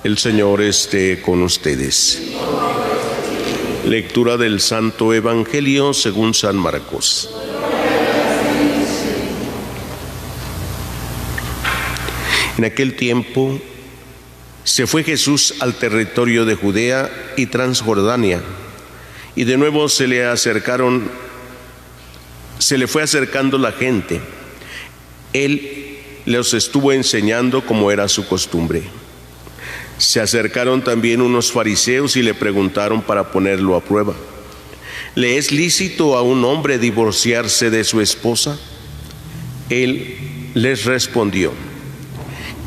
El Señor esté con ustedes. Lectura del Santo Evangelio según San Marcos. En aquel tiempo se fue Jesús al territorio de Judea y Transjordania, y de nuevo se le fue acercando la gente. Él los estuvo enseñando como era su costumbre. Se acercaron también unos fariseos y le preguntaron para ponerlo a prueba: ¿le es lícito a un hombre divorciarse de su esposa? Él les respondió: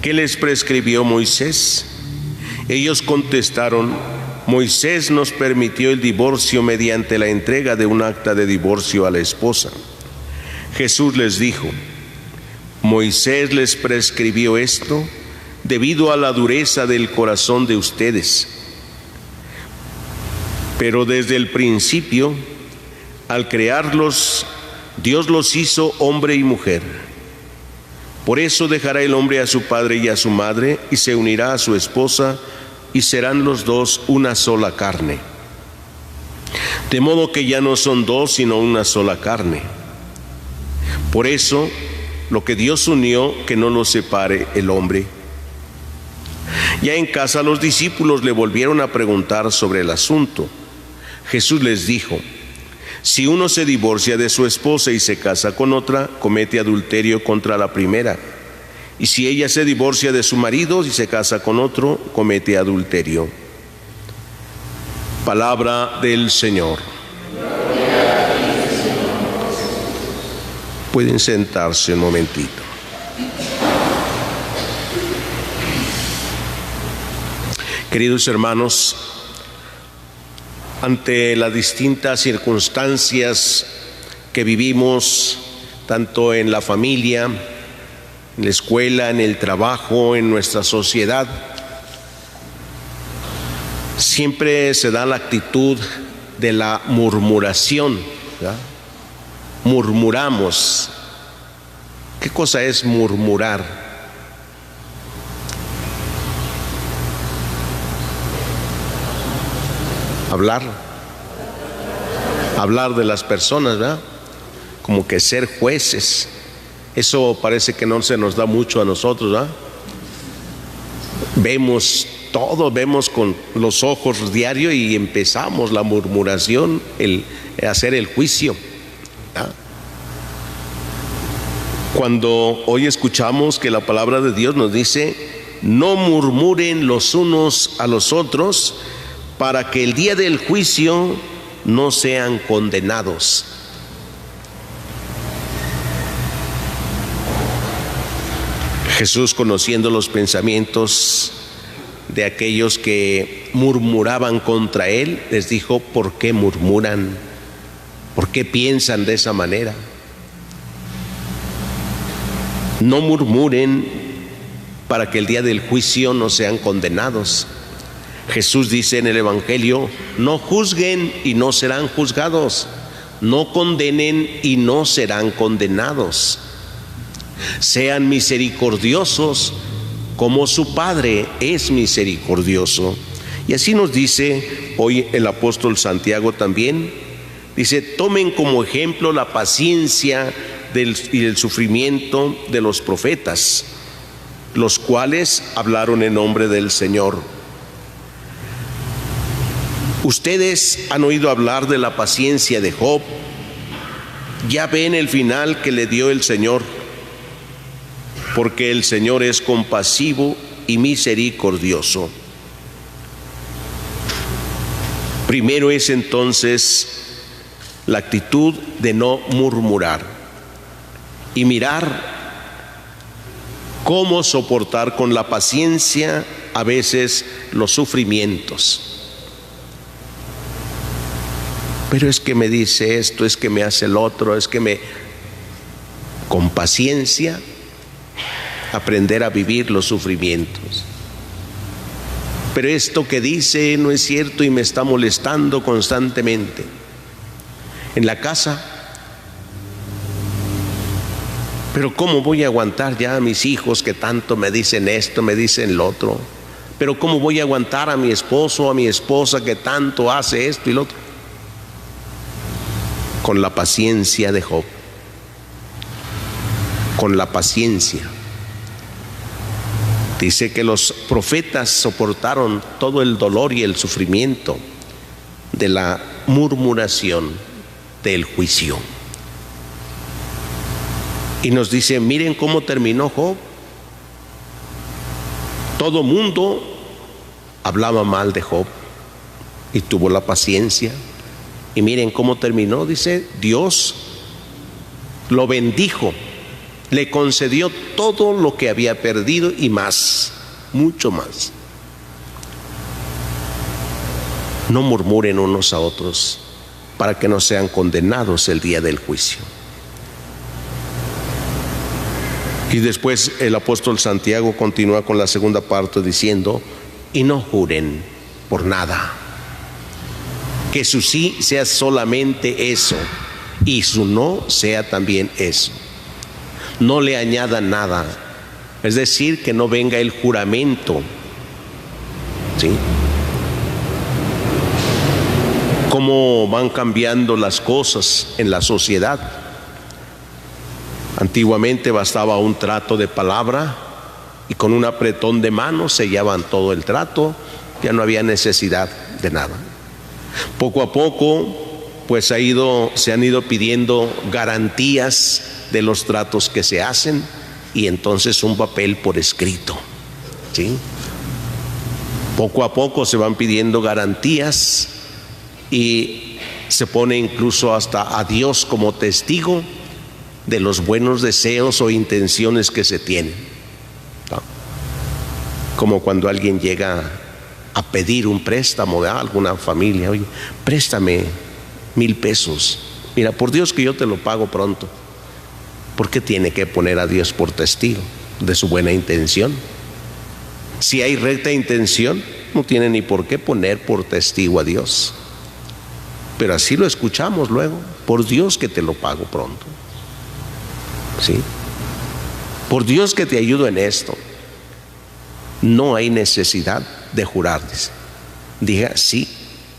¿qué les prescribió Moisés? Ellos contestaron: Moisés nos permitió el divorcio mediante la entrega de un acta de divorcio a la esposa. Jesús les dijo: Moisés les prescribió esto debido a la dureza del corazón de ustedes. Pero desde el principio, al crearlos, Dios los hizo hombre y mujer. Por eso dejará el hombre a su padre y a su madre, y se unirá a su esposa, y serán los dos una sola carne. De modo que ya no son dos, sino una sola carne. Por eso, lo que Dios unió, que no lo separe el hombre. Ya en casa los discípulos le volvieron a preguntar sobre el asunto. Jesús les dijo: si uno se divorcia de su esposa y se casa con otra, comete adulterio contra la primera. Y si ella se divorcia de su marido y se casa con otro, comete adulterio. Palabra del Señor. Pueden sentarse un momentito. Queridos hermanos, ante las distintas circunstancias que vivimos, tanto en la familia, en la escuela, en el trabajo, en nuestra sociedad, siempre se da la actitud de la murmuración, ¿verdad? Murmuramos. ¿Qué cosa es murmurar? Hablar de las personas, ¿verdad? Como que ser jueces. Eso parece que no se nos da mucho a nosotros, ¿verdad? Vemos todo, vemos con los ojos diario y empezamos la murmuración, el hacer el juicio, ¿verdad? Cuando hoy escuchamos que la palabra de Dios nos dice: no murmuren los unos a los otros, para que el día del juicio no sean condenados. Jesús, conociendo los pensamientos de aquellos que murmuraban contra él, les dijo: ¿por qué murmuran? ¿Por qué piensan de esa manera? No murmuren para que el día del juicio no sean condenados. Jesús dice en el Evangelio: no juzguen y no serán juzgados, no condenen y no serán condenados. Sean misericordiosos como su Padre es misericordioso. Y así nos dice hoy el apóstol Santiago también. Dice: tomen como ejemplo la paciencia y el sufrimiento de los profetas, los cuales hablaron en nombre del Señor. Ustedes han oído hablar de la paciencia de Job. Ya ven el final que le dio el Señor, porque el Señor es compasivo y misericordioso. Primero es entonces la actitud de no murmurar y mirar cómo soportar con la paciencia a veces los sufrimientos. Pero es que me dice esto, es que me hace el otro, con paciencia aprender a vivir los sufrimientos. Pero esto que dice no es cierto y me está molestando constantemente. En la casa, pero ¿cómo voy a aguantar ya a mis hijos que tanto me dicen esto, me dicen lo otro? pero ¿cómo voy a aguantar a mi esposo o a mi esposa que tanto hace esto y lo otro? Con la paciencia de Job, con la paciencia. Dice que los profetas soportaron todo el dolor y el sufrimiento de la murmuración del juicio. Y nos dice, miren cómo terminó Job. Todo mundo hablaba mal de Job y tuvo la paciencia. Y miren cómo terminó, dice, Dios lo bendijo, le concedió todo lo que había perdido y más, mucho más. No murmuren unos a otros para que no sean condenados el día del juicio. Y después el apóstol Santiago continúa con la segunda parte diciendo, y no juren por nada, que su sí sea solamente eso y su no sea también eso. No le añadan nada, es decir, que no venga el juramento, ¿sí? Cómo van cambiando las cosas en la sociedad. Antiguamente bastaba un trato de palabra y con un apretón de manos sellaban todo el trato, ya no había necesidad de nada. Poco a poco pues se han ido pidiendo garantías de los tratos que se hacen y entonces un papel por escrito, ¿sí? Poco a poco se van pidiendo garantías y se pone incluso hasta a Dios como testigo de los buenos deseos o intenciones que se tienen, ¿no? Como cuando alguien llega a pedir un préstamo de alguna familia, oye, préstame 1,000 pesos, mira, por Dios que yo te lo pago pronto. ¿Por qué tiene que poner a Dios por testigo de su buena intención? Si hay recta intención, no tiene ni por qué poner por testigo a Dios. Pero así lo escuchamos luego, por Dios que te lo pago pronto, ¿sí? Por Dios que te ayudo en esto. No hay necesidad de jurar, dice. Diga sí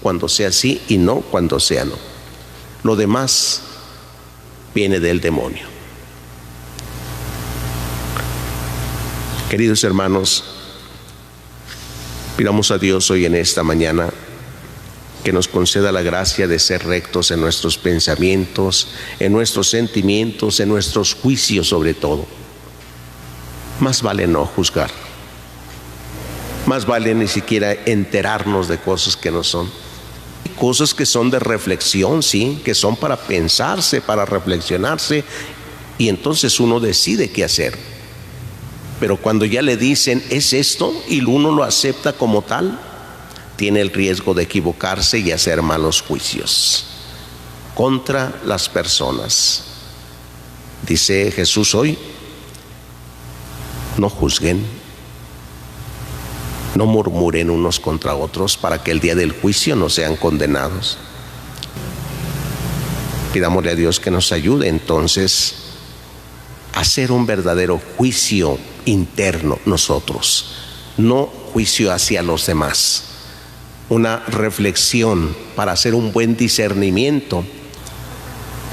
cuando sea sí y no cuando sea no. Lo demás viene del demonio. Queridos hermanos, pidamos a Dios hoy en esta mañana que nos conceda la gracia de ser rectos en nuestros pensamientos, en nuestros sentimientos, en nuestros juicios sobre todo. Más vale no juzgar. Más vale ni siquiera enterarnos de cosas que no son. Cosas que son de reflexión, sí, que son para pensarse, para reflexionarse, y entonces uno decide qué hacer. Pero cuando ya le dicen es esto y uno lo acepta como tal, tiene el riesgo de equivocarse y hacer malos juicios contra las personas. Dice Jesús hoy, no juzguen, no murmuren unos contra otros para que el día del juicio no sean condenados. Pidámosle a Dios que nos ayude entonces a hacer un verdadero juicio interno nosotros, no juicio hacia los demás. Una reflexión para hacer un buen discernimiento.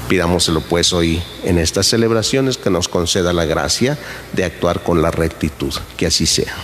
Pidámoselo pues hoy en estas celebraciones, que nos conceda la gracia de actuar con la rectitud. Que así sea.